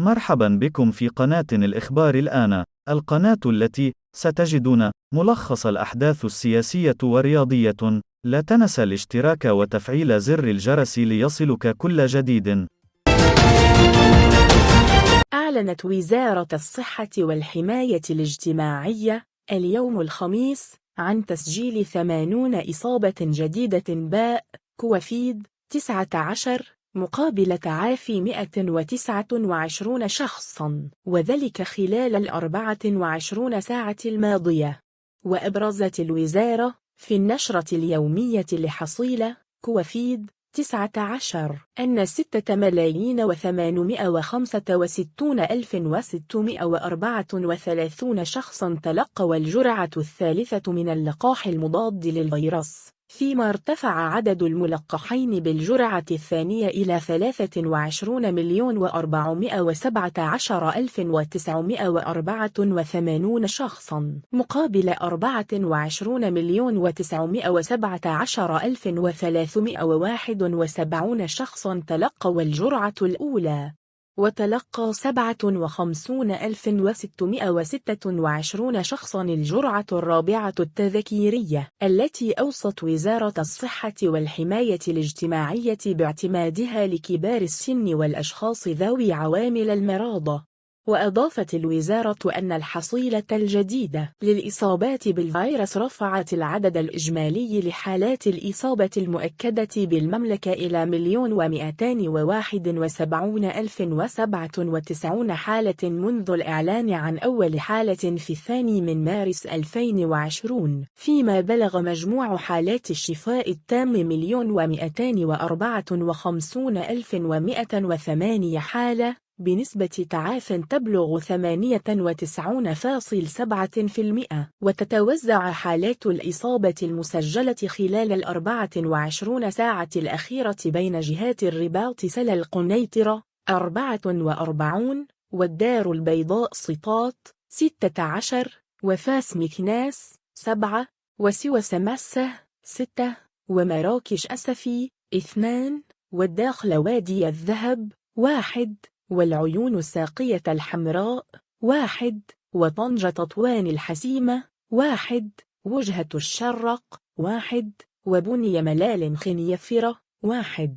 مرحبا بكم في قناة الإخبار الآن، القناة التي ستجدون ملخص الأحداث السياسية والرياضية. لا تنسى الاشتراك وتفعيل زر الجرس ليصلك كل جديد. أعلنت وزارة الصحة والحماية الاجتماعية اليوم الخميس عن تسجيل 80 إصابة جديدة باء كوفيد-19 مقابل تعافي 129 شخصاً، وذلك خلال 24 ساعة الماضية. وأبرزت الوزارة في النشرة اليومية لحصيلة كوفيد-19 أن 6,865,634 شخصاً تلقوا الجرعة الثالثة من اللقاح المضاد للفيروس، فيما ارتفع عدد الملقحين بالجرعة الثانية إلى 23,417,984 شخصاً، مقابل 24,917,371 شخصاً تلقوا الجرعة الأولى. وتلقى 57,626 شخصاً الجرعة الرابعة التذكيرية، التي أوصت وزارة الصحة والحماية الاجتماعية باعتمادها لكبار السن والأشخاص ذوي عوامل المرضى. وأضافت الوزارة أن الحصيلة الجديدة للإصابات بالفيروس رفعت العدد الإجمالي لحالات الإصابة المؤكدة بالمملكة إلى 1,271,097 حالة منذ الإعلان عن أول حالة في 2 مارس 2020، فيما بلغ مجموع حالات الشفاء التام 1,254,108 حالة، بنسبة تعاف تبلغ 98.7%. وتتوزع حالات الإصابة المسجلة خلال 24 ساعة الأخيرة بين جهات الرباط سلا القنيطرة 44، والدار البيضاء سطات 16، وفاس مكناس 7، وسوس مسة 6، ومراكش أسفي 2، والداخل وادي الذهب 1، والعيون الساقية الحمراء 1، وطنجة تطوان الحسيمة 1، وجهة الشرق 1، وبني ملال خنيفرة 1.